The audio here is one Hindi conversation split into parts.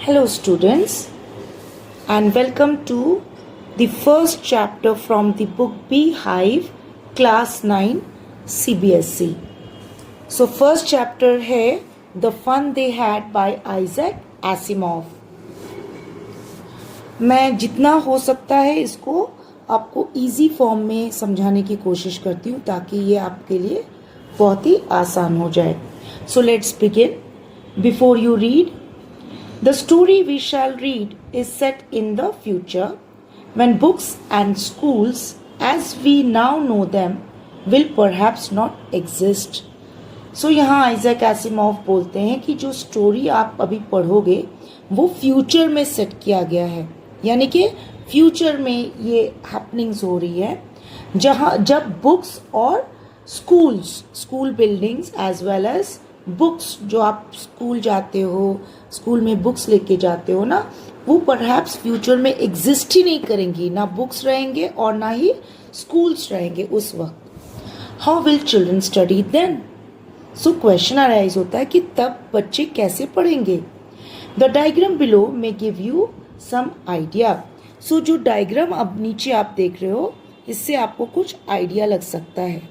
Hello, students, and welcome to the first chapter from the book Beehive, Class 9, CBSE. So, first chapter है The Fun They Had by Isaac Asimov. मैं जितना हो सकता है इसको आपको इजी फॉर्म में समझाने की कोशिश करती हूँ ताकि ये आपके लिए बहुत ही आसान हो जाए. So, let's begin. Before you read, the story we shall read is set in the future when books and schools as we now know them will perhaps not exist. So यहाँ आइजैक एसिमोव बोलते हैं कि जो स्टोरी आप अभी पढ़ोगे वो फ्यूचर में सेट किया गया है, यानी कि फ्यूचर में ये हैपनिंग्स हो रही है जहाँ जब बुक्स और school buildings as well as books जो आप स्कूल जाते हो, स्कूल में बुक्स लेके जाते हो ना, वो परहैप्स फ्यूचर में एग्जिस्ट ही नहीं करेंगी. ना बुक्स रहेंगे और ना ही स्कूल्स रहेंगे उस वक्त. How will children study then? So question arise होता है कि तब बच्चे कैसे पढ़ेंगे. The diagram below may give you some idea. So जो डायग्राम अब नीचे आप देख रहे हो इससे आपको कुछ आइडिया लग सकता है.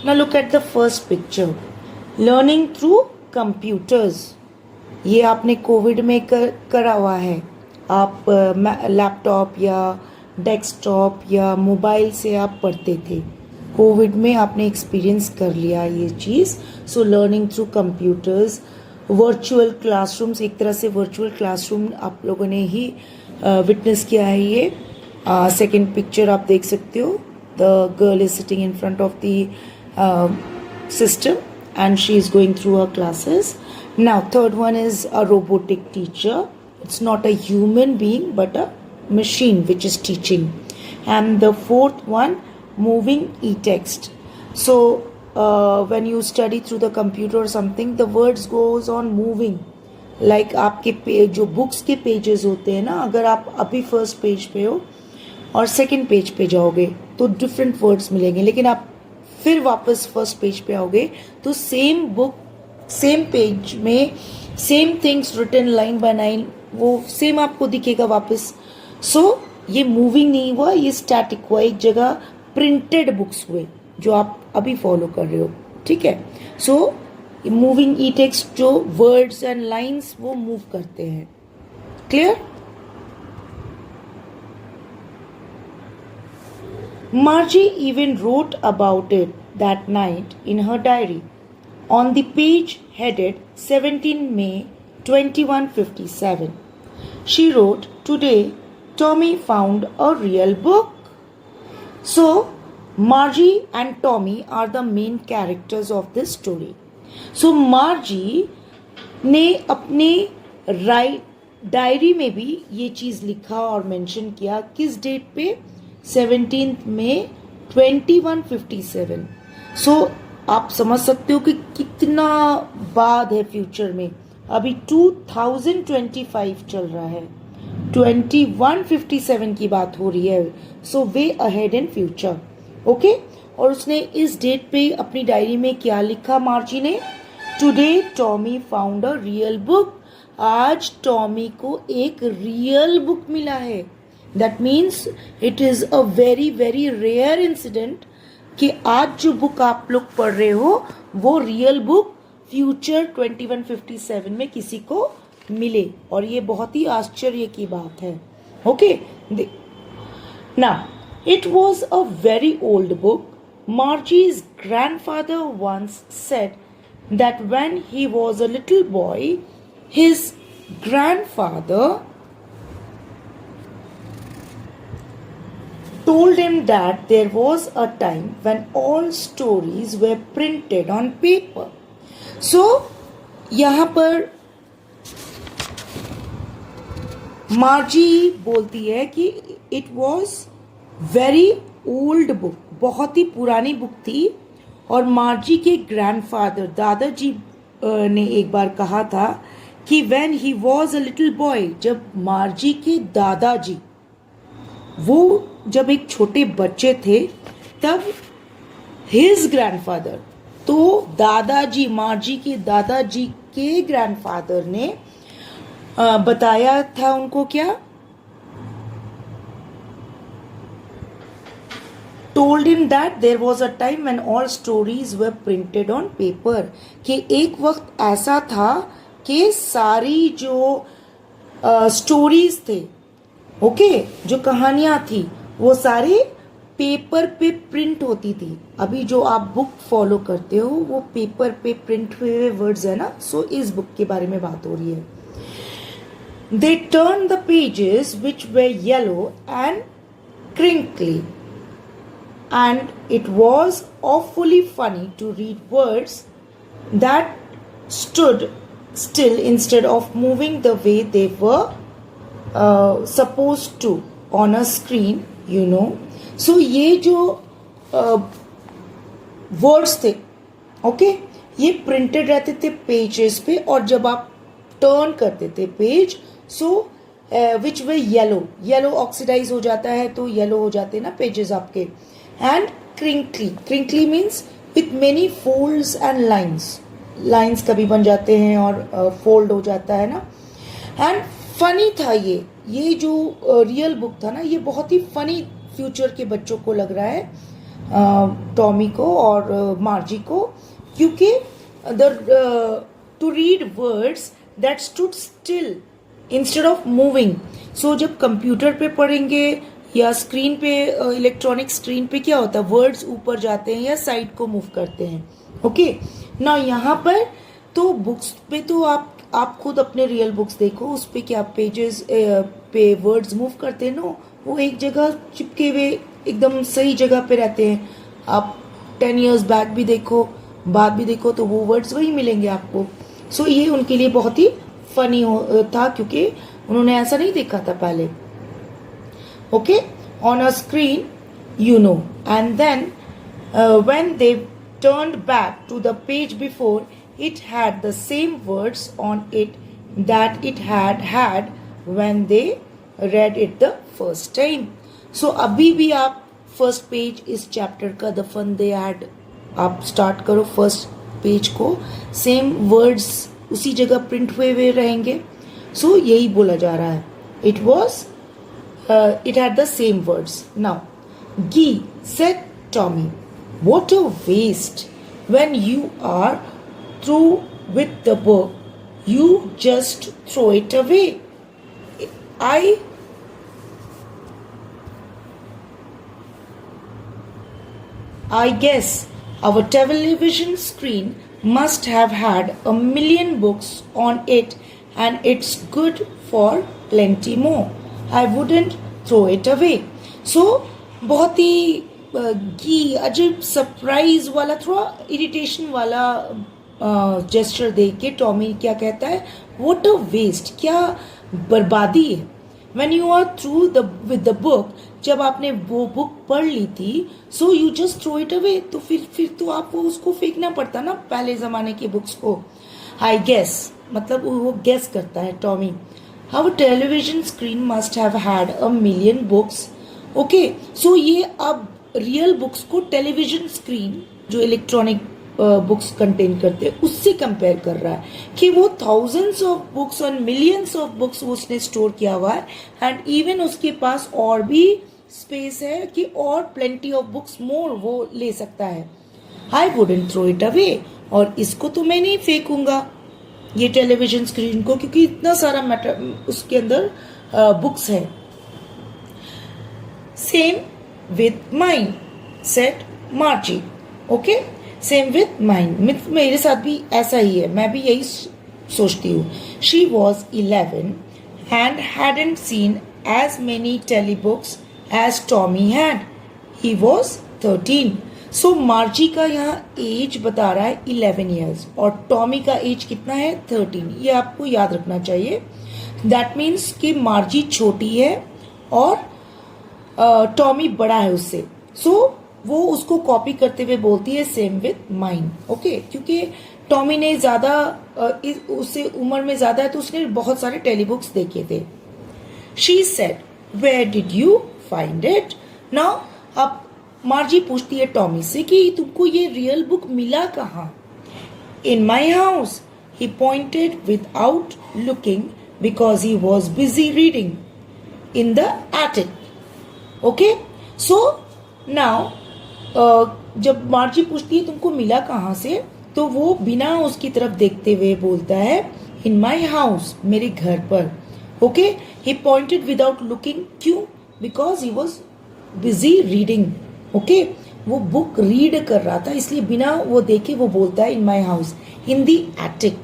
Now look at the first picture. Learning through computers. ये आपने कोविड में करा हुआ है. आप लैपटॉप या डेस्कटॉप या मोबाइल से आप पढ़ते थे. कोविड में आपने एक्सपीरियंस कर लिया ये चीज़. So learning through computers, virtual classrooms, एक तरह से वर्चुअल क्लासरूम आप लोगों ने ही विटनेस किया है. ये सेकेंड पिक्चर आप देख सकते हो. The girl is sitting in front of the system and she is going through her classes. Now third one is a robotic teacher. It's not a human being but a machine which is teaching. And the fourth one, moving e-text. So when you study through the computer or something, the words goes on moving. Like आपके जो बुक्स के पेजेस होते हैं ना, अगर आप अभी फर्स्ट पेज पे हो और सेकंड पेज पे जाओगे तो डिफरेंट वर्ड्स मिलेंगे, लेकिन आप फिर वापस फर्स्ट पेज पे आओगे तो सेम बुक सेम पेज में same things written line by line वो सेम आपको दिखेगा वापस. सो ये मूविंग नहीं हुआ, ये स्टैटिक हुआ. एक जगह प्रिंटेड बुक्स हुए जो आप अभी फॉलो कर रहे हो. ठीक है. सो मूविंग ई टेक्स्ट जो वर्ड्स एंड लाइंस वो मूव करते हैं. Clear? Margie even wrote about it that night in her diary. On the page headed 17 May 2157, she wrote, "Today, Tommy found a real book." So, Margie and Tommy are the main characters of this story. So, Margie ने अपने डायरी में भी ये चीज़ लिखा और मेंशन किया. किस डेट पे? 17 मई 2157. सो आप समझ सकते हो कि कितना बाद है फ्यूचर में. अभी 2025 चल रहा है, 2157 की बात हो रही है. So way ahead in future. Okay. और उसने इस डेट पे अपनी डायरी में क्या लिखा मार्जी ने? Today Tommy found a real book. आज टॉमी को एक रियल बुक मिला है. That means it is a very very rare incident कि आज जो बुक आप लोग पढ़ रहे हो वो रियल बुक फ्यूचर 2157 में किसी को मिले, और ये बहुत ही आश्चर्य की बात है. Okay. Now it was a very old book. Margie's grandfather once said that when he was a little boy, his grandfather told him that there was a time when all stories were printed on paper. So यहाँ पर मार्जी बोलती है कि it was very old book, बहुत ही पुरानी बुक थी. और मार्जी के ग्रैंडफादर दादाजी ने एक बार कहा था कि when he was a little boy, जब मार्जी के दादाजी वो जब एक छोटे बच्चे थे तब हिज ग्रैंडफादर तो दादाजी, मार्जी के दादाजी के ग्रैंडफादर ने बताया था उनको क्या, told him that there was a time when all stories were printed on paper, कि एक वक्त ऐसा था कि सारी जो स्टोरीज थे, ओके, जो कहानियां थी वो सारी पेपर पे प्रिंट होती थी. अभी जो आप बुक फॉलो करते हो वो पेपर पे प्रिंट हुए वर्ड्स है ना. सो इस बुक के बारे में बात हो रही है. They turned the pages which were yellow and crinkly, and it was awfully funny to read words that stood still instead of moving the way they were supposed to on a screen, you know. So ये जो वर्ड्स थे, ओके, ये प्रिंटेड रहते थे पेजेस पे, और जब आप टर्न करते थे पेज, सो विच वे येलो ऑक्सीडाइज हो जाता है, तो येलो हो जाते हैं ना पेजेस आपके. And crinkly means with many folds and lines कभी बन जाते हैं और फोल्ड हो जाता है ना. एंड फनी था ये जो रियल बुक था ना, ये बहुत ही फनी फ्यूचर के बच्चों को लग रहा है, टॉमी को और मार्जी को, क्योंकि to read words that stood still instead of moving. So जब कंप्यूटर पे पढ़ेंगे या स्क्रीन पे, इलेक्ट्रॉनिक स्क्रीन पे क्या होता है, वर्ड्स ऊपर जाते हैं या साइड को मूव करते हैं. ओके ना, यहाँ पर तो बुक्स पे तो आप खुद अपने रियल बुक्स देखो, उस पे क्या पेजेस पे वर्ड्स मूव करते हैं नो, वो एक जगह चिपके हुए एकदम सही जगह पे रहते हैं. आप 10 years बैक भी देखो, बाद भी देखो, तो वो वर्ड्स वही मिलेंगे आपको. सो ये उनके लिए बहुत ही फनी था, क्योंकि उन्होंने ऐसा नहीं देखा था पहले. Okay, on a screen, you know. And then when they turned back to the page before, it had the same words on it that it had when they read it the first time. So अभी भी आप फर्स्ट पेज इस चैप्टर का द फन दे हैड आप स्टार्ट करो, फर्स्ट पेज को सेम वर्ड्स उसी जगह प्रिंट हुए रहेंगे. सो यही बोला जा रहा है. It had the same words. Now, Guy said Tommy, what a waste. When you are through with the book, you just throw it away. I guess our television screen must have had a million books on it, and it's good for plenty more. I wouldn't throw it away. So बहुत ही की अजीब सरप्राइज वाला, थोड़ा इरिटेशन वाला जेस्चर देख के टॉमी क्या कहता है, व्हाट अ वेस्ट, क्या बर्बादी है. When you are through with the book, जब आपने वो बुक पढ़ ली थी, so you just throw it away, तो फिर तो आपको उसको फेंकना पड़ता ना पहले जमाने की बुक्स को. आई गेस, मतलब वो गेस करता है Tommy. How television screen must have had a million books. Okay, so ये अब रियल बुक्स को टेलीविजन स्क्रीन जो इलेक्ट्रॉनिक बुक्स कंटेन करते हैं उससे कंपेयर कर रहा है, कि वो थाउजेंड्स ऑफ बुक्स और मिलियंस ऑफ बुक्स उसने स्टोर किया हुआ है, एंड इवन उसके पास और भी स्पेस है कि और प्लेंटी ऑफ बुक्स मोर वो ले सकता है. I wouldn't throw it away, और इसको तो मैं नहीं फेंकूंगा ये टेलीविजन स्क्रीन को, क्योंकि इतना सारा मैटर उसके अंदर बुक्स है. Same with mine, said Margie. Okay, same with mine. मेरे साथ भी ऐसा ही है, मैं भी यही सोचती हूँ. She was 11 and hadn't seen as many telebooks as Tommy had. He was 13. So मार्जी का यहाँ एज बता रहा है 11 years, और टॉमी का एज कितना है 13. ये आपको याद रखना चाहिए. दैट मीन्स कि मार्जी छोटी है और टॉमी बड़ा है उससे. सो वो उसको कॉपी करते हुए बोलती है सेम विथ माइन. ओके, क्योंकि टॉमी ने ज्यादा उससे उम्र में ज्यादा है, तो उसने बहुत सारे टेलीबुक्स देखे थे. She said, where did you find it. Now अब मार्जी पूछती है टॉमी से कि तुमको ये रियल बुक मिला कहाँ? In my house, he pointed without looking because he was busy reading. In the attic. Okay? So, now, जब मार्जी पूछती है तुमको मिला कहाँ से, तो वो बिना उसकी तरफ देखते हुए बोलता है In my house, मेरे घर पर. Okay? He pointed without looking. क्यों? Because he was busy reading. Okay? वो बुक रीड कर रहा था, इसलिए बिना वो देखे वो बोलता है in my house, in the attic.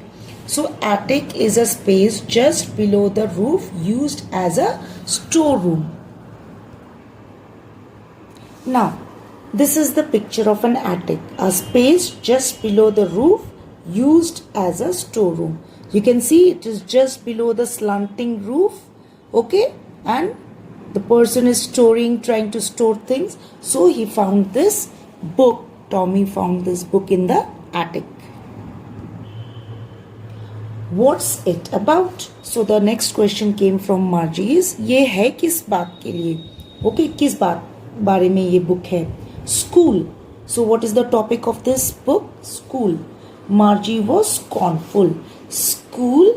So attic is a space just below the roof used as a store room. Now this is the picture of an attic, a space just below the roof used as a storeroom. You can see it is just below the slanting roof, okay, and the person is trying to store things. So he found this book. Tommy found this book in the attic. What's it about? So the next question came from Margie is, ये है किस बात के लिए? Okay, किस बारे में ये book है? School. So what is the topic of this book? School. Margie was scornful. School.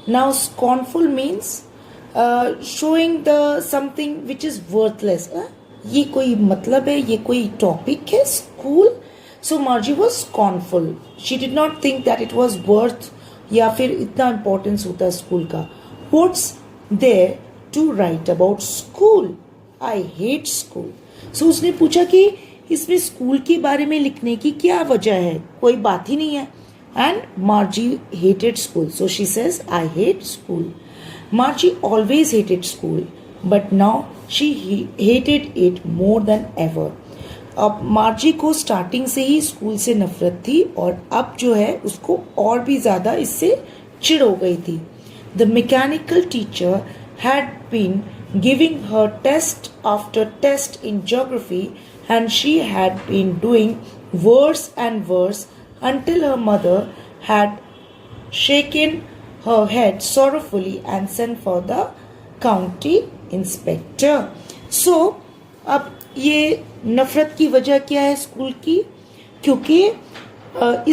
Now scornful means showing the something which is worthless. ये कोई मतलब है, ये कोई topic है, school. So Margie was scornful. She did not think that it was worth या फिर इतना importance होता है school का. What's there to write about school? I hate school. So उसने पूछा कि इसमें स्कूल के बारे में लिखने की क्या वजह है, कोई बात ही नहीं है. And Margie hated school. So she says, I hate school. Margie always hated school, but now she hated it more than ever. अब मार्जी को स्टार्टिंग से ही स्कूल से नफरत थी और अब जो है उसको और भी ज़्यादा इससे चिढ़ हो गई थी. The mechanical teacher had been giving her test after test in geography and she had been doing worse and worse until her mother had shaken her head sorrowfully and sent for the county inspector. So, अब ये नफरत की वजह क्या है स्कूल की? क्योंकि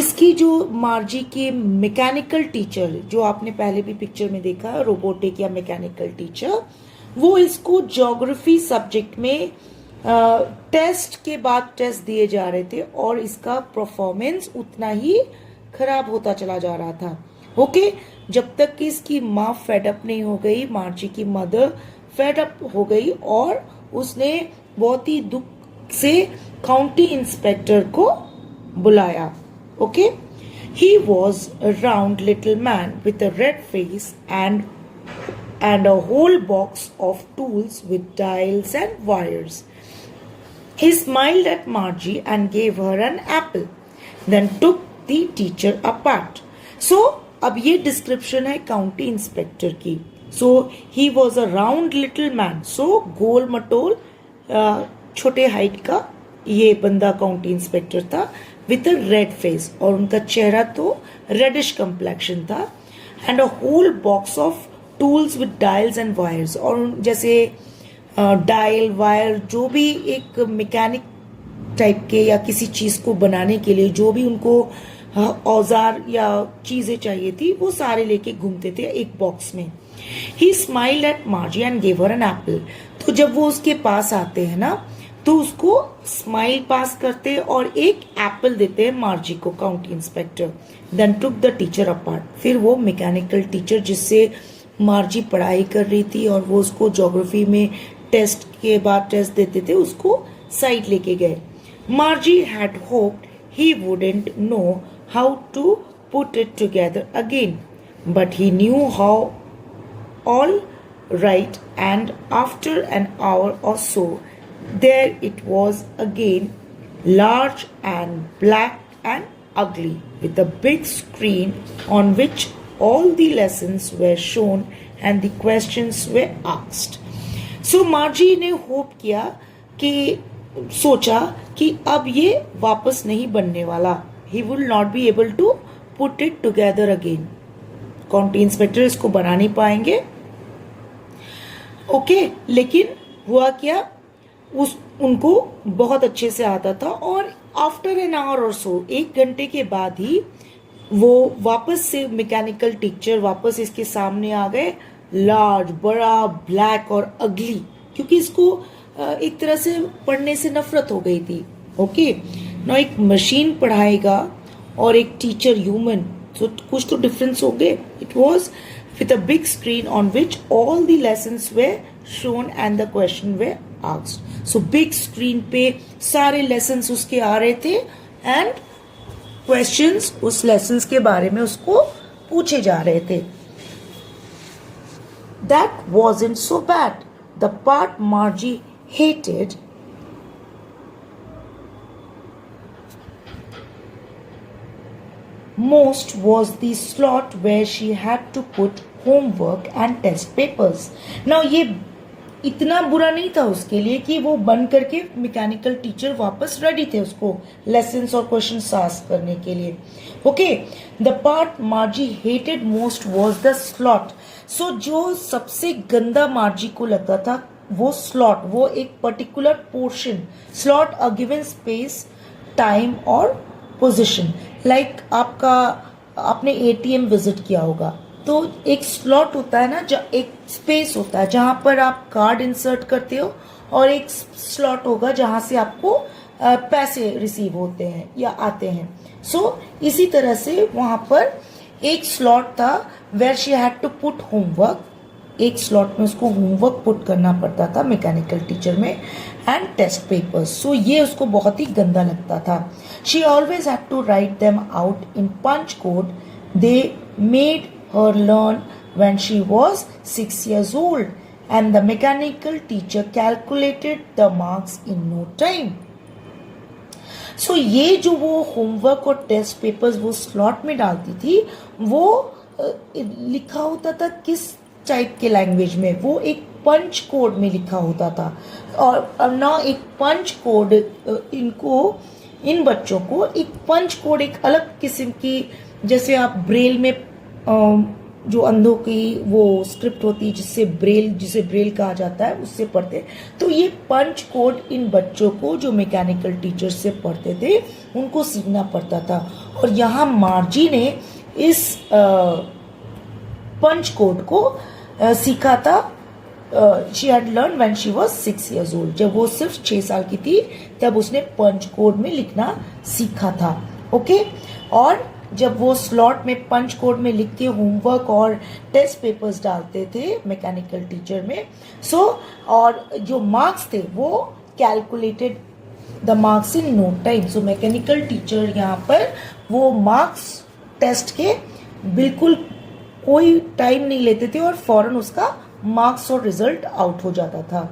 इसकी जो मार्जी के मैकेनिकल टीचर, जो आपने पहले भी पिक्चर में देखा, रोबोटिक या मैकेनिकल टीचर, वो इसको ज्योग्राफी सब्जेक्ट में टेस्ट के बाद टेस्ट दिए जा रहे थे और इसका परफॉर्मेंस उतना ही खराब होता चला जा रहा था. ओके, जब तक कि इसकी माँ फेडअप नहीं हो गई, मार्जी की मदर फेडअप हो गई और उसने बहुत ही दुख से काउंटी इंस्पेक्टर को बुलाया. Okay, he was a round little man with a red face and a whole box of tools with dials and wires. He smiled at Margie and gave her an apple, then took the teacher apart. So, अब ये डिस्क्रिप्शन है काउंटी इंस्पेक्टर की. So, he was a round little man. So, गोल मटोल छोटे हाइट का ये बंदा काउंटी इंस्पेक्टर था, with a red face, और उनका चेहरा तो रेडिश कंप्लेक्शन था, and a whole box of tools with dials and wires. और जैसे डायल वायर, जो भी एक मैकेनिक टाइप के या किसी चीज को बनाने के लिए जो भी उनको औजार या चीजें चाहिए थी, वो सारे लेके घूमते थे एक बॉक्स में. He smiled at Margie and gave her an apple. तो जब वो उसके पास आते हैं ना, तो उसको स्माइल पास करते और एक एप्पल देते हैं मार्जी को, county inspector. Then took the teacher apart. फिर वो मैकेनिकल टीचर जिससे मार्जी पढ़ाई कर रही थी और वो उसको ज्योग्राफी में टेस्ट के बाद टेस्ट देते थे, उसको साइड लेके गए. Margie had hoped he wouldn't know how to put it together again, but he knew how all right, and after an hour और so there it was again, large and black and ugly, with a big screen on which all the lessons were shown and the questions were asked. So Margie ने होप किया कि सोचा कि अब ये वापस नहीं बनने वाला. He will not be able to put it together again. County inspector इसको बना नहीं पाएंगे. ओके, लेकिन हुआ क्या, उनको बहुत अच्छे से आता था। और आफ्टर एन आवर और सो, 1 घंटे के बाद ही वो वापस से मैकेनिकल टीचर वापस इसके सामने आ गए, लार्ज, बड़ा, ब्लैक और अगली, क्योंकि इसको एक तरह से पढ़ने से नफरत हो गई थी। ओके ना, एक मशीन पढ़ाएगा और एक टीचर ह्यूमन, तो कुछ तो डिफरेंस हो गए। It was with a big screen on which all the lessons way shown and the question way asked. So big screen पे सारे लेसन्स उसके आ रहे थे एंड क्वेश्चंस उस लेसन्स के बारे में उसको पूछे जा रहे थे। That wasn't so bad. The part Margie hated most was the slot where she had to put homework and test papers. Now ये इतना बुरा नहीं था उसके लिए कि वो बंद करके मैकेनिकल टीचर वापस रेडी थे उसको लेसन्स और क्वेश्चन आस्क करने के लिए। Okay, the part Margie hated most was the slot. So जो सबसे गंदा मार्जी को लगता था वो स्लॉट, वो एक particular portion, slot a given space, time और पोजीशन। लाइक आपने एटीएम विजिट किया होगा तो एक स्लॉट होता है ना, एक स्पेस होता है जहां पर आप कार्ड इंसर्ट करते हो, और एक स्लॉट होगा जहां से आपको पैसे रिसीव होते हैं या आते हैं। सो इसी तरह से वहां पर एक स्लॉट था where she had to put homework, एक स्लॉट में उसको होमवर्क पुट करना पड़ता था मैकेनिकल टीचर में, एंड टेस्ट पेपर्स। सो ये उसको बहुत ही गंदा लगता था। She always had to write them out in punch code they made her learn when she was 6 years old, and the mechanical teacher calculated the marks in no time. So ये जो वो होमवर्क और टेस्ट पेपर्स वो स्लॉट में डालती थी, वो लिखा होता था किस टाइप के लैंग्वेज में, वो एक पंच कोड में लिखा होता था। और ना एक पंच कोड, इन बच्चों को एक पंच कोड एक अलग किस्म की, जैसे आप ब्रेल में जो अंधों की वो स्क्रिप्ट होती है जिसे ब्रेल कहा जाता है, उससे पढ़ते हैं। तो ये पंच कोड इन बच्चों को जो मैकेनिकल टीचर से पढ़ते थे उनको सीखना पड़ता था। और यहाँ मार्जी ने इस पंच कोड को सीखा था। She had learn when she was 6 years old। जब वो सिर्फ 6 साल की थी तब उसने पंच कोड में लिखना सीखा था। ओके, और जब वो स्लॉट में पंच कोड में लिख के होमवर्क और टेस्ट पेपर्स डालते थे मैकेनिकल टीचर में, और जो मार्क्स थे वो calculated the marks in no time. So mechanical teacher यहाँ पर वो मार्क्स टेस्ट के बिल्कुल कोई टाइम नहीं लेते थे और फौरन उसका मार्क्स और रिजल्ट आउट हो जाता था।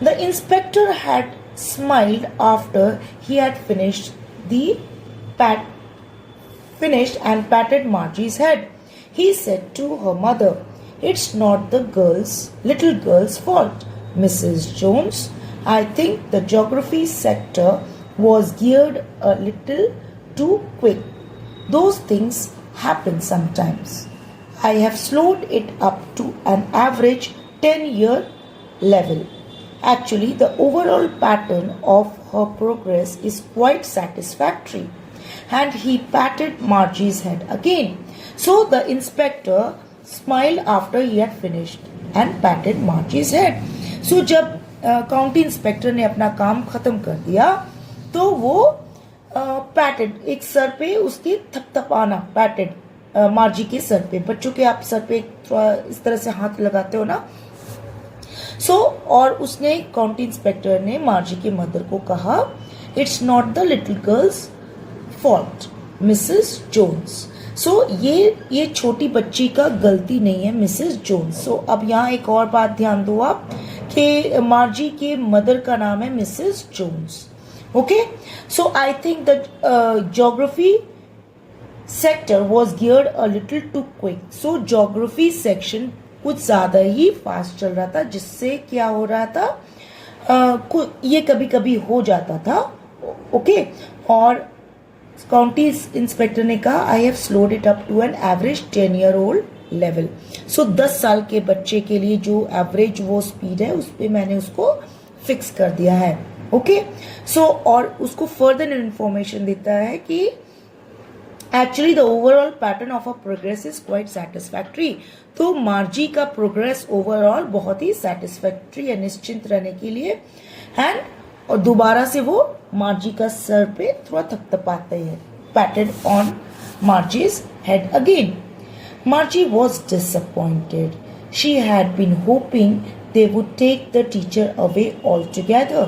The inspector had smiled after he had finished and patted Margie's head. He said to her mother, "It's not the little girl's fault, Mrs. Jones. I think the geography sector was geared a little too quick. Those things happen sometimes. I have slowed it up to an average 10-year level. Actually, the overall pattern of her progress is quite satisfactory." And he patted Margie's head again. So the inspector smiled after he had finished and patted Margie's head. So जब काउंटी इंस्पेक्टर ने अपना काम खत्म कर दिया तो वो पैटेड, एक सर पे उसके थपथपाना, पैटेड मार्जी के सर पे, बच्चों के आप सर पे थोड़ा इस तरह से हाथ लगाते हो ना। और उसने, काउंटी इंस्पेक्टर ने मार्जी के मदर को कहा, "It's not the little girl's fault, Mrs Jones." So ये छोटी बच्ची का गलती नहीं है, मिसेस जोन्स। सो अब यहाँ एक और बात ध्यान दो आप कि मार्जी के मदर का नाम है Mrs Jones. Okay, so I think the geography sector was geared a little too quick. So geography section कुछ ज्यादा ही फास्ट चल रहा था, जिससे क्या हो रहा था, ये कभी कभी हो जाता था। ओके, और काउंटी इंस्पेक्टर ने कहा, "I have slowed it up to an average 10-year-old level." So 10 साल के बच्चे के लिए जो एवरेज वो स्पीड है उस पर मैंने उसको फिक्स कर दिया है। ओके सो और उसको फर्दर इंफॉर्मेशन देता है कि actually the overall pattern of a progress is quite satisfactory. तो मार्जी का प्रोग्रेस ओवरऑल बहुत ही सेटिस्फैक्ट्री है, निश्चिंत रहने के लिए। एंड और दोबारा से वो मार्जी का सर पे थोड़ा थपथपाते हैं, पैटेड on Margie's head again. Margie was disappointed. She had been hoping they would take the teacher away altogether.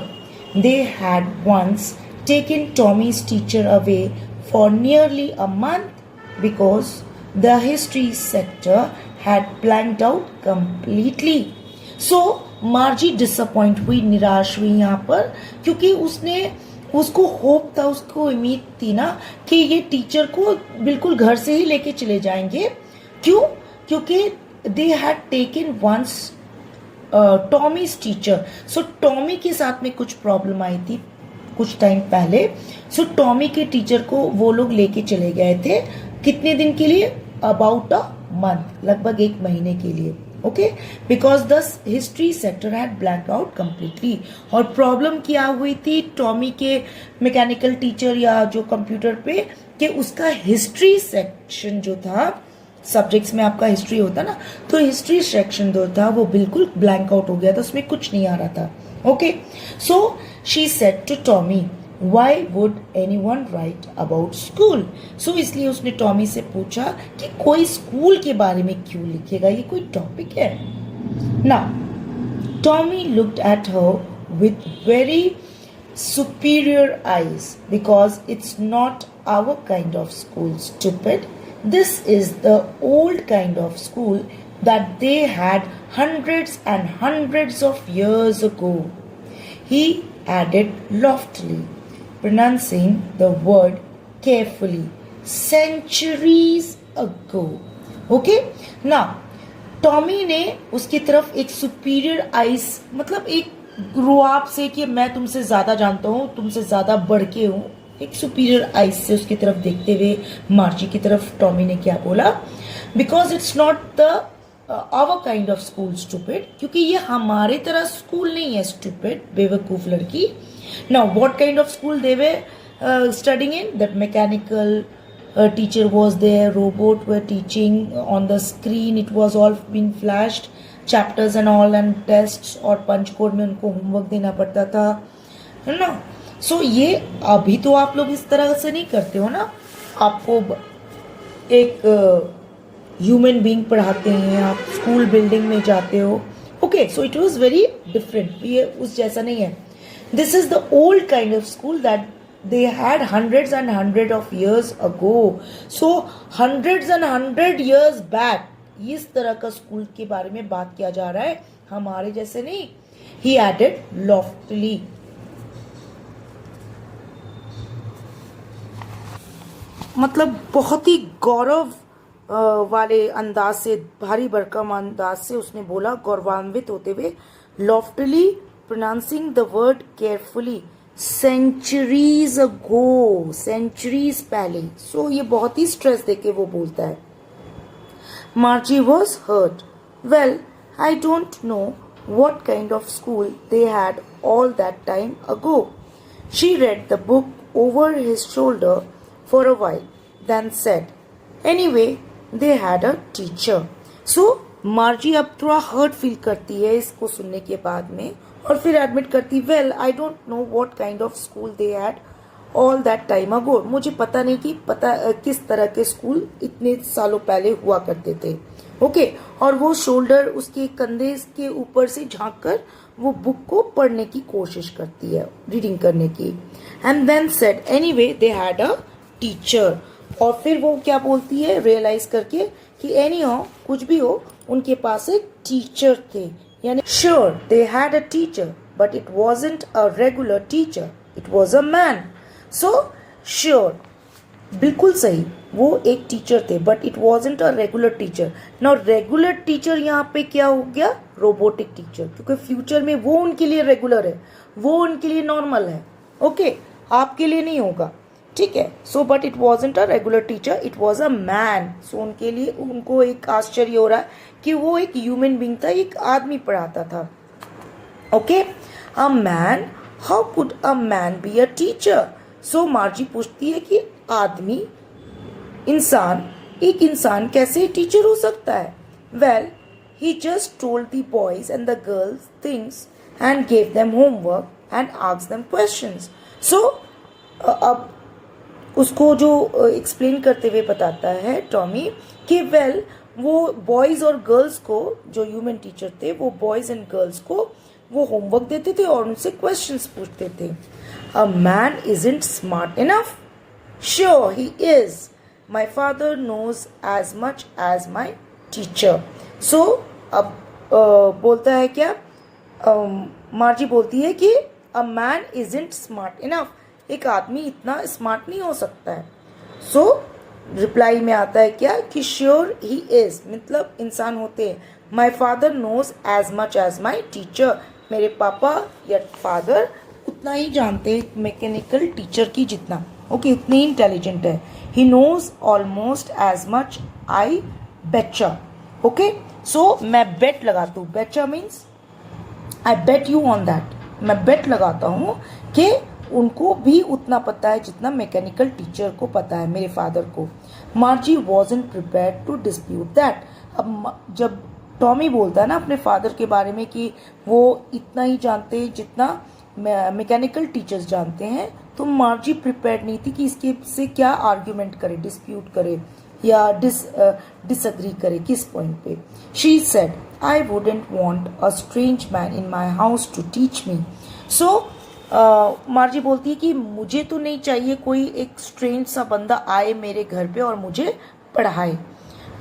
They had once taken Tommy's teacher away for nearly a month because the history sector had blanked out completely. So Margie disappointed हुई, निराश हुई यहाँ पर, क्योंकि उसको होप था, उसको उम्मीद थी ना कि ये टीचर को बिल्कुल घर से ही लेके चले जाएंगे। क्यों? क्योंकि they had taken once Tommy's teacher. So Tommy के साथ में कुछ प्रॉब्लम आई थी कुछ टाइम पहले। सो टॉमी के टीचर को वो लोग लेके चले गए थे। कितने दिन के लिए? अबाउट अ मंथ, लगभग 1 महीने के लिए। Okay, because the history sector had blank out completely. और प्रॉब्लम क्या हुई थी टॉमी के मैकेनिकल टीचर या जो कंप्यूटर पे, कि उसका हिस्ट्री सेक्शन जो था, सब्जेक्ट्स में आपका हिस्ट्री होता ना, तो हिस्ट्री सेक्शन जो था वो बिल्कुल ब्लैंक आउट हो गया था, उसमें कुछ नहीं आ रहा था। Okay, so she said to Tommy, why would anyone write about school? So इसलिए उसने टॉमी से पूछा कि कोई स्कूल के बारे में क्यों लिखेगा, ये कोई टॉपिक है ना। Tommy looked at her with very superior eyes, because it's not our kind of school, stupid. This is the old kind of school that they had hundreds and hundreds of years ago, he added loftily, pronouncing the word carefully, centuries ago. Okay, now Tommy ने उसकी तरफ एक सुपीरियर आइज, मतलब एक रुआब से कि मैं तुमसे ज्यादा जानता हूँ, तुमसे ज्यादा बढ़ के हूँ, एक सुपीरियर आइज से उसकी तरफ देखते हुए मार्जी की तरफ टॉमी ने क्या बोला, because it's not the hour kind of school stupid, क्योंकि ये हमारे तरह स्कूल नहीं है स्टूपिड, बेवकूफ लड़की। Now what kind of school they were studying in? That mechanical teacher was there, robot were teaching on the screen, it was all been flashed, chapters and all, and tests, और पंच कोड में उनको होमवर्क देना पड़ता था, है ना। सो ये अभी तो आप लोग इस तरह से नहीं करते हो ना, आपको एक ह्यूमन बीइंग पढ़ाते हैं, आप स्कूल बिल्डिंग में जाते हो। Okay, so it was very different, ये उस जैसा नहीं है। This is the old kind of school that they had hundreds and hundreds of years ago. So hundreds and hundred years back, इस तरह का स्कूल के बारे में बात किया जा रहा है, हमारे जैसे नहीं। He added loftily. मतलब बहुत ही गौरव वाले अंदाज से, भारी भरकम अंदाज से उसने बोला, गौरवान्वित होते हुए, loftily pronouncing the word carefully, centuries ago, centuries पहले। सो ये बहुत ही स्ट्रेस देके वो बोलता है। Margie was hurt. Well, I don't know what kind of school they had all that time ago. She read the book over his shoulder for a while, then said, anyway, they had a teacher. So मार्जी अब थोड़ा हर्ट फील करती है इसको सुनने के बाद में, और फिर एडमिट करती, well I don't know what kind of school they had all that time ago. मुझे पता नहीं कि किस तरह के स्कूल इतने सालों पहले हुआ करते थे। ओके, और वो शोल्डर, उसके कंधे के ऊपर से झांक कर वो बुक को पढ़ने की कोशिश करती है, रीडिंग करने की। And then said, anyway they had a teacher. और फिर वो क्या बोलती है रियलाइज करके कि एनी हो, कुछ भी हो, उनके पास एक टीचर थे। यानी sure they had a teacher, but it wasn't a regular teacher, it was a man. So sure, बिल्कुल सही, वो एक टीचर थे, but it wasn't a regular teacher. Now regular teacher यहाँ पे क्या हो गया? रोबोटिक टीचर, क्योंकि फ्यूचर में वो उनके लिए रेगुलर है, वो उनके लिए नॉर्मल है। ओके, आपके लिए नहीं होगा, ठीक है। So but it wasn't a regular teacher, it was a man. So उनके लिए, उनको एक आश्चर्य हो रहा है कि वो एक ह्यूमन बीइंग था, एक आदमी पढ़ाता था। Okay, a man how could a man be a teacher? So Margie पूछती है कि आदमी, एक इंसान कैसे टीचर हो सकता है? Well, he just told the boys and the girls things and gave them homework and asked them questions. So अब उसको जो एक्सप्लेन करते हुए बताता है टॉमी कि वेल वो बॉयज़ और गर्ल्स को, जो ह्यूमन टीचर थे वो बॉयज़ एंड गर्ल्स को वो होमवर्क देते थे और उनसे क्वेश्चंस पूछते थे. A man isn't smart enough? Sure he is. My father knows as much as my teacher. So अब बोलता है क्या, मार्जी बोलती है कि a man isn't smart enough, एक आदमी इतना स्मार्ट नहीं हो सकता है. सो रिप्लाई में आता है क्या कि श्योर ही इज, मतलब इंसान होते हैं. My father knows as much as my teacher, मेरे पापा या फादर उतना ही जानते हैं मैकेनिकल टीचर की जितना. ओके, उतने ही इंटेलिजेंट है. He knows almost as much I betcha. Okay, so मैं बेट लगाता हूँ. Betcha means I bet you on that. मैं बेट लगाता हूँ कि उनको भी उतना पता है जितना मैकेनिकल टीचर को पता है, मेरे फादर को. Margie wasn't prepared to dispute that. अब जब टॉमी बोलता है ना अपने फादर के बारे में कि वो इतना ही जानते हैं जितना मैकेनिकल टीचर्स जानते हैं, तो मार्जी प्रिपेयर्ड नहीं थी कि इसके से क्या आर्ग्यूमेंट करे, डिस्प्यूट करे या डिसएग्री करे किस पॉइंट पे. She said I wouldn't want a strange man in my house to teach me. So Margie बोलती है कि मुझे तो नहीं चाहिए कोई एक स्ट्रेंज सा बंदा आए मेरे घर पे और मुझे पढ़ाए.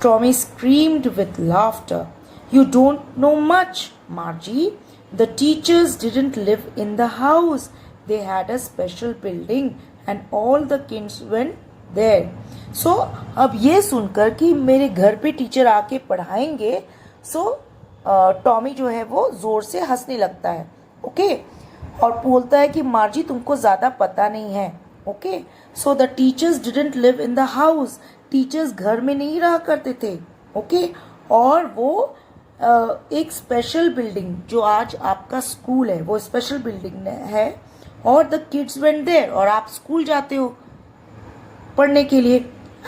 Tommy screamed with laughter. You don't know much, Margie. The teachers didn't live in the house. They had a special building and all the kids went there. So अब ये सुनकर कि मेरे घर पे टीचर आके पढ़ाएंगे, सो टॉमी जो है वो जोर से हंसने लगता है. ओके, और बोलता है कि मार्जी तुमको ज़्यादा पता नहीं है. Okay, so the teachers didn't live in the house. Teachers घर में नहीं रहा करते थे. ओके, और वो एक स्पेशल बिल्डिंग, जो आज आपका स्कूल है वो स्पेशल बिल्डिंग है, और द किड्स वेंट देयर, और आप स्कूल जाते हो पढ़ने के लिए.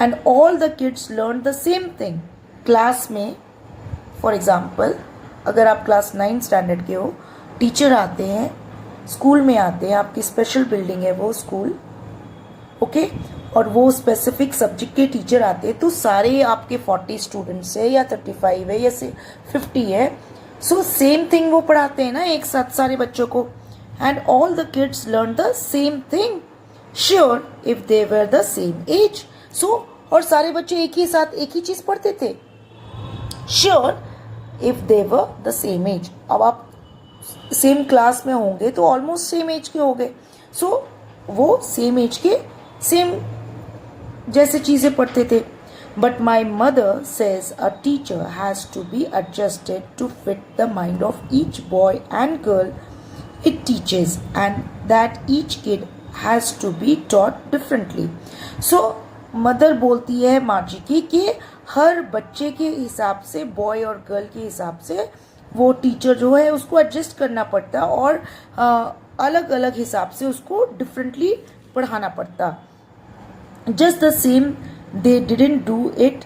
And all the kids learn the same thing. Class में फॉर एग्जाम्पल अगर आप क्लास 9 स्टैंडर्ड के हो, टीचर आते हैं, स्कूल में आते हैं, आपकी स्पेशल बिल्डिंग है वो स्कूल. ओके, और वो स्पेसिफिक सब्जेक्ट के टीचर आते हैं, तो सारे आपके 40 स्टूडेंट्स है या 35 है या 50 है. सो सेम थिंग वो पढ़ाते हैं ना एक साथ सारे बच्चों को. And all the kids learn the same thing. Sure if they were the same age. So और सारे बच्चे एक ही साथ एक ही चीज पढ़ते थे. Sure if they were the same age. अब आप सेम क्लास में होंगे तो ऑलमोस्ट सेम एज के होंगे. सो वो सेम एज के सेम जैसे चीज़ें पढ़ते थे. But my mother says a teacher has to be adjusted to fit the mind of each boy and girl it teaches and that each kid has to be taught differently. So mother बोलती है मार्जी की कि हर बच्चे के हिसाब से, बॉय और गर्ल के हिसाब से वो टीचर जो है उसको एडजस्ट करना पड़ता और अलग अलग हिसाब से उसको डिफरेंटली पढ़ाना पड़ता. Just the same they didn't do it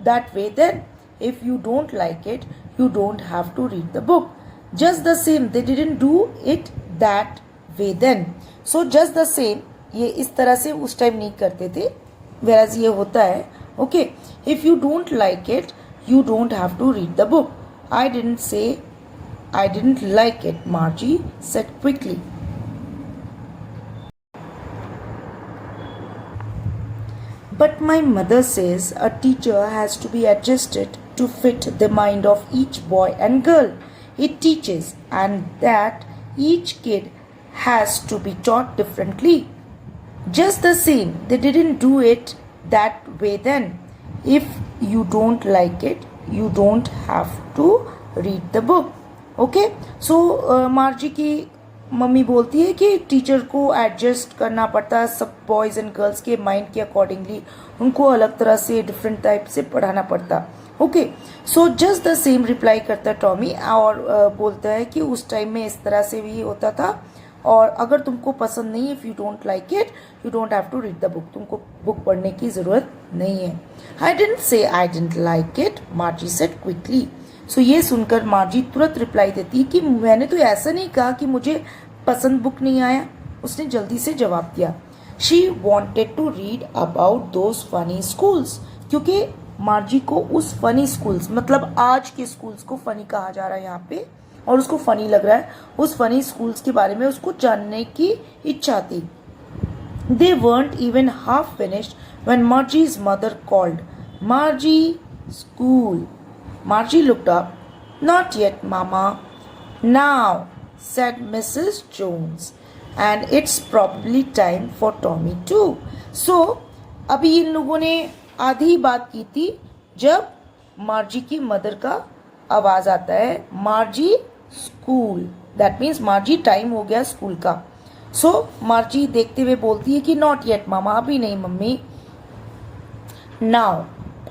that way then. If you don't like it, you don't have to read the book. Just the same, they didn't do it that way then. So just the same, ये इस तरह से उस टाइम नहीं करते थे, whereas ये होता है. Okay, if you don't like it, you don't have to read the book. I didn't say I didn't like it, Margie said quickly. But my mother says a teacher has to be adjusted to fit the mind of each boy and girl it teaches, and that each kid has to be taught differently. Just the same, they didn't do it that way then. If you don't like it, you don't have to read the book. Okay, so मार्जी की मम्मी बोलती है कि टीचर को एडजस्ट करना पड़ता है सब बॉयज़ एंड गर्ल्स के माइंड के अकॉर्डिंगली, उनको अलग तरह से डिफरेंट टाइप से पढ़ाना पड़ता. Okay, so just the same reply करता है टॉमी और बोलता है कि उस टाइम में इस तरह से भी होता था और अगर तुमको पसंद नहीं है, if you don't like it you don't have to read the book, तुमको बुक पढ़ने की ज़रूरत नहीं है। I didn't say I didn't like it, Margie said quickly. So ये सुनकर मार्जी तुरंत रिप्लाई देती है कि मैंने तो ऐसा नहीं कहा कि मुझे पसंद बुक नहीं आया, उसने जल्दी से जवाब दिया। She wanted to read about those funny schools, क्योंकि मार्जी को उस फनी स्कूल्स, मतलब आज के स्कूल्स को फनी कहा जा रहा है यहाँ पे और उसको फनी लग रहा है, उस फनी स्कूल्स के बारे में उसको जानने की इच्छा थी। दे weren't even half finished when Margie's mother called, Margie, school. Margie looked up. Not yet, Mama. Now, said Mrs. Jones. And it's probably time for Tommy too. So, अभी इन लोगों ने आधी बात की थी जब मार्जी की मदर का आवाज आता है, मार्जी स्कूल, दैट मीन्स मार्जी टाइम हो गया स्कूल का। सो मार्जी देखते हुए बोलती है कि नॉट येट मामा, अभी नहीं मम्मी। नाउ,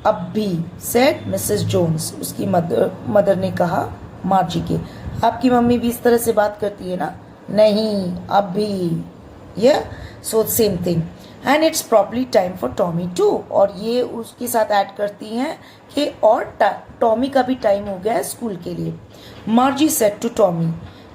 अब भी, सेड मिसेस जोन्स, उसकी मदर ने कहा मार्जी के। आपकी मम्मी भी इस तरह से बात करती है ना? नहीं, अब भी, ये so same thing. And it's probably time for Tommy too, और ये उसके साथ ऐड करती हैं कि और टॉमी का भी टाइम हो गया है स्कूल के लिए। Margie said to Tommy,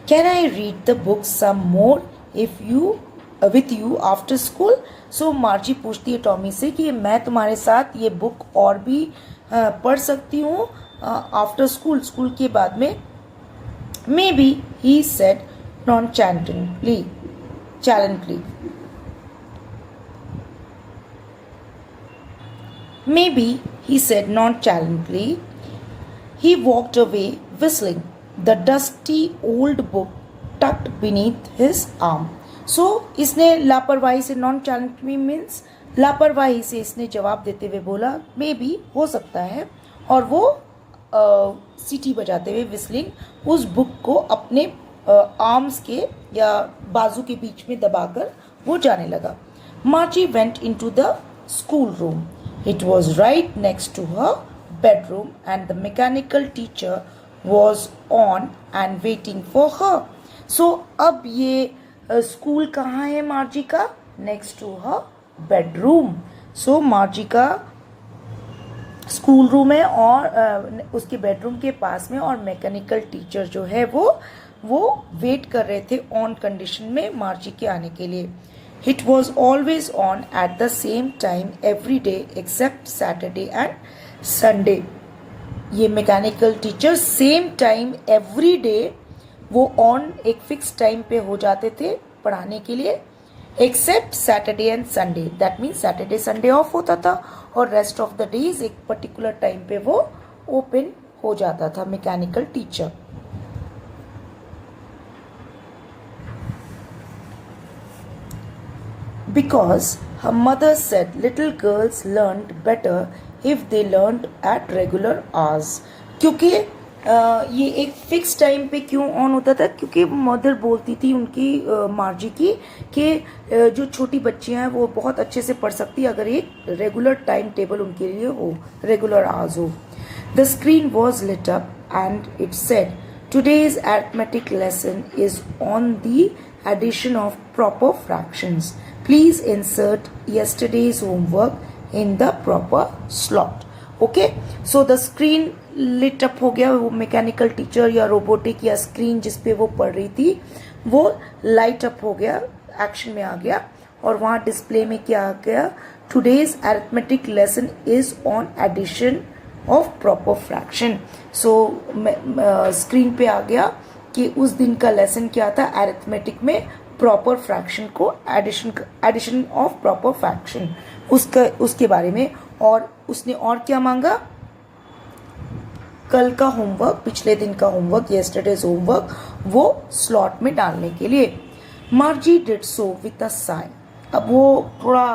can I read the book some more if you with you after school? So Margie पूछती है टॉमी से कि मैं तुम्हारे साथ ये बुक और भी पढ़ सकती हूँ आफ्टर स्कूल, स्कूल के बाद में? Maybe, he said nonchalantly, Maybe, he said nonchalantly. He walked away whistling, the dusty old book tucked beneath his arm. So, इसने लापरवाही से, nonchalantly means लापरवाही से इसने जवाब देते हुए बोला मे बी, हो सकता है, और वो सीटी बजाते हुए whistling उस बुक को अपने आर्म्स के या बाजू के बीच में दबाकर वो जाने लगा। Margie went into the school room. It was right next to her bedroom and the mechanical teacher was on and waiting for her. So, अब ये स्कूल कहाँ है मार्जी का? Next to her bedroom. So, मार्जी का स्कूल रूम है और उसके बेडरूम के पास में, और मैकेनिकल टीचर जो है वो वेट कर रहे थे ऑन कंडीशन में मार्जी के आने के लिए। It was always on at the same time every day except Saturday and Sunday. ये mechanical teacher same time every day वो ऑन एक फिक्स टाइम पे हो जाते थे पढ़ाने के लिए, except Saturday and Sunday, that means Saturday Sunday off होता था और रेस्ट ऑफ द डेज एक पर्टिकुलर टाइम पे वो ओपन हो जाता था mechanical teacher. Because her mother said little girls learned better if they learned at regular hours. क्योंकि ये एक फिक्स टाइम पे क्यों ऑन होता था? क्योंकि मदर बोलती थी उनकी मार्जी की कि जो छोटी बच्चियां हैं वो बहुत अच्छे से पढ़ सकती है अगर एक रेगुलर टाइम टेबल उनके लिए हो, रेगुलर आवर्स हो। The screen was lit up and it said today's arithmetic lesson is on the addition of proper fractions. Please insert yesterday's homework in the proper slot. Okay, so the screen lit up हो गया, वो मैकेनिकल टीचर या रोबोटिक या स्क्रीन जिस पे वो पढ़ रही थी वो लाइट अप हो गया, एक्शन में आ गया, और वहाँ डिस्प्ले में क्या आ गया? Today's arithmetic lesson is on addition of proper fraction. So screen पे आ गया कि उस दिन का लेसन क्या था? अरिथमेटिक में प्रॉपर फ्रैक्शन को एडिशन ऑफ प्रॉपर फ्रैक्शन, उसके बारे में। और उसने और क्या मांगा? कल का होमवर्क, पिछले दिन का होमवर्क, यस्टरडेज होमवर्क, वो स्लॉट में डालने के लिए। मार्जी did so with a Sai. अब वो थोड़ा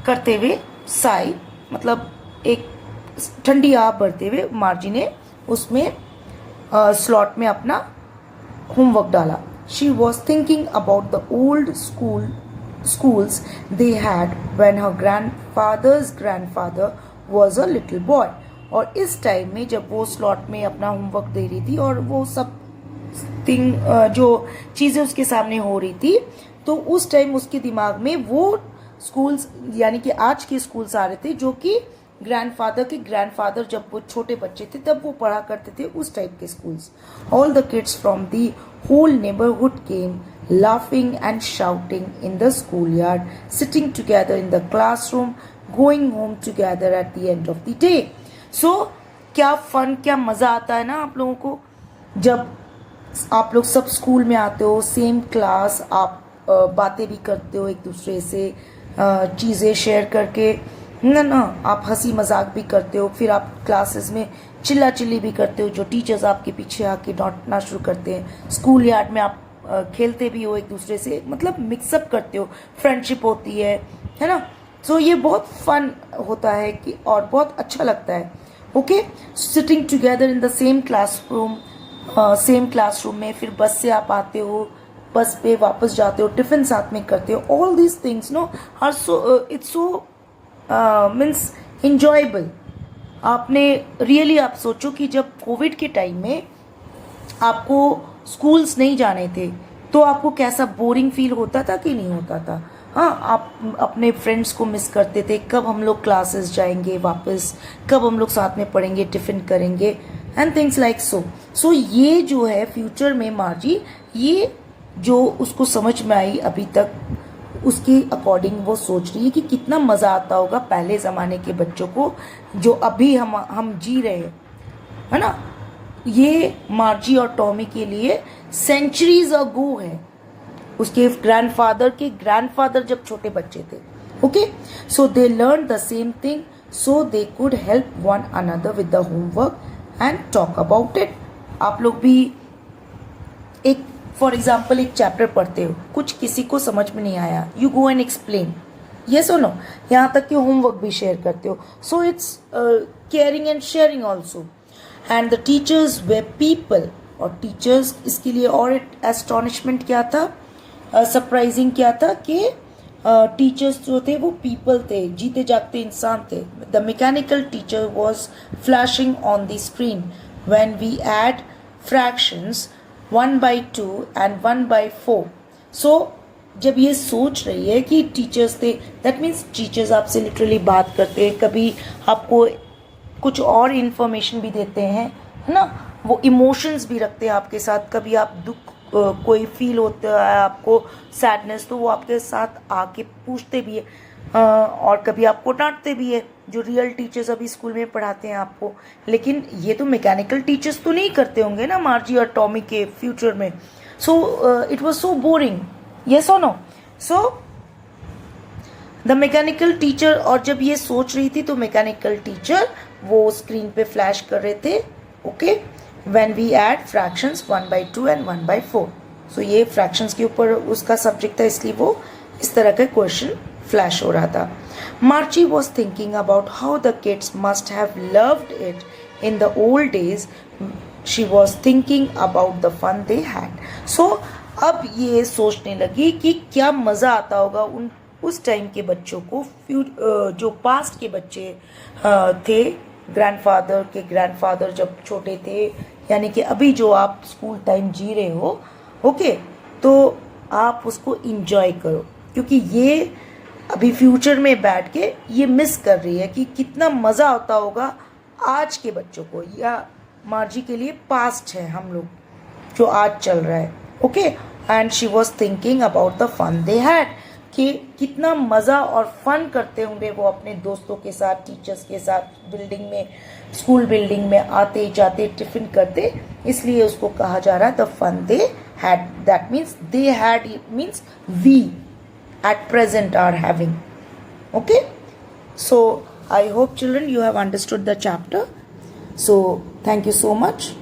करते हुए, साई मतलब एक ठंडी आह भरते हुए मार्जी ने उसमें स्लॉट में अपना होमवर्क डाला। She was thinking about the old schools they had when her grandfather's grandfather was a little boy. और इस टाइम में जब वो स्लॉट में अपना होमवर्क दे रही थी और वो सब जो चीज़ें उसके सामने हो रही थी, तो उस टाइम उसके दिमाग में वो स्कूल्स यानी कि आज के स्कूल्स आ रहे थे जो कि ग्रैंडफादर जब वो छोटे बच्चे थे तब वो पढ़ा करते थे, उस टाइप के schools. All the kids from the whole neighbourhood came laughing and shouting in the schoolyard, sitting together in the classroom, going home together at the end of the day. So क्या फन, क्या मज़ा आता है ना आप लोगों को जब आप लोग सब स्कूल में आते हो, सेम क्लास, आप बातें भी करते हो एक दूसरे से, चीज़ें शेयर करके ना आप हंसी मजाक भी करते हो, फिर आप क्लासेस में चिल्ला चिल्ली भी करते हो, जो टीचर्स आपके पीछे आके डांटना शुरू करते हैं। स्कूल यार्ड में आप खेलते भी हो एक दूसरे से, मतलब मिक्सअप करते हो, फ्रेंडशिप होती है ना। सो ये बहुत फन होता है कि और बहुत अच्छा लगता है। Okay, sitting together in the same classroom में, फिर बस से आप आते हो, बस पे वापस जाते हो, टिफिन साथ में करते हो। All these things no are so it's so means enjoyable. आपने रियली आप सोचो कि जब कोविड के टाइम में आपको स्कूल्स नहीं जाने थे तो आपको कैसा बोरिंग फील होता था कि नहीं होता था। हाँ, आप अपने फ्रेंड्स को मिस करते थे, कब हम लोग क्लासेस जाएंगे वापस, कब हम लोग साथ में पढ़ेंगे, टिफिन करेंगे एंड थिंग्स लाइक सो ये जो है फ्यूचर में मार्जी, ये जो उसको समझ में आई अभी तक, उसके अकॉर्डिंग वो सोच रही है कि कितना मज़ा आता होगा पहले ज़माने के बच्चों को जो अभी हम जी रहे हैं, है ना। ये मार्जी और टॉमी के लिए सेंचुरीज अगो है, उसके ग्रैंडफादर जब छोटे बच्चे थे। Okay, so they learn the same thing so they could help one another with the homework and talk about it. आप लोग भी एक फॉर एग्जाम्पल एक चैप्टर पढ़ते हो, कुछ किसी को समझ में नहीं आया, you go and explain, yes और नो, यहाँ तक कि होमवर्क भी शेयर करते हो। So it's caring and sharing also. And the teachers way people, और टीचर्स इसके लिए और एस्टॉनिशमेंट क्या था, सरप्राइजिंग क्या था कि टीचर्स जो थे वो पीपल थे, जीते जागते इंसान थे। The mechanical teacher was flashing on the screen when we add fractions 1/2 and 1/4। So जब ये सोच रही है कि टीचर्स थे, दैट मीन्स टीचर्स आपसे लिटरली बात करते हैं, कभी आपको कुछ और इन्फॉर्मेशन भी देते हैं, है ना, वो इमोशंस भी रखते हैं आपके साथ। कभी आप दुख कोई फील होता है आपको, सैडनेस, तो वो आपके साथ आके पूछते भी है, और कभी आपको डांटते भी है, जो रियल टीचर्स अभी स्कूल में पढ़ाते हैं आपको। लेकिन ये तो मैकेनिकल टीचर्स तो नहीं करते होंगे ना मार्जी और टॉमी के फ्यूचर में। So it was so boring, yes और no. So the mechanical teacher, और जब ये सोच रही थी तो मैकेनिकल टीचर वो स्क्रीन पे फ्लैश कर रहे थे, okay, when we add fractions 1/2 and 1/4। So ये फ्रैक्शंस के ऊपर उसका सब्जेक्ट था, इसलिए वो इस तरह का क्वेश्चन फ्लैश हो रहा था। Marchie was thinking about how the kids must have loved it in the old days. She was thinking about the fun they had. So अब ये सोचने लगी कि क्या मज़ा आता होगा उस टाइम के बच्चों को, जो पास्ट के बच्चे थे, ग्रैंडफादर जब छोटे थे, यानी कि अभी जो आप स्कूल टाइम जी रहे हो, ओके, तो आप उसको इंजॉय करो, क्योंकि ये अभी फ्यूचर में बैठ के ये मिस कर रही है कि कितना मज़ा आता होगा आज के बच्चों को, या मार्जी के लिए पास्ट है हम लोग जो आज चल रहा है, okay. And she was thinking about the fun they had, कि कितना मज़ा और फन करते होंगे वो अपने दोस्तों के साथ, टीचर्स के साथ, बिल्डिंग में, स्कूल बिल्डिंग में आते जाते टिफिन करते, इसलिए उसको कहा जा रहा है the fun they had. That means they had, it means we at present are having. Okay, so I hope children you have understood the chapter. So thank you so much.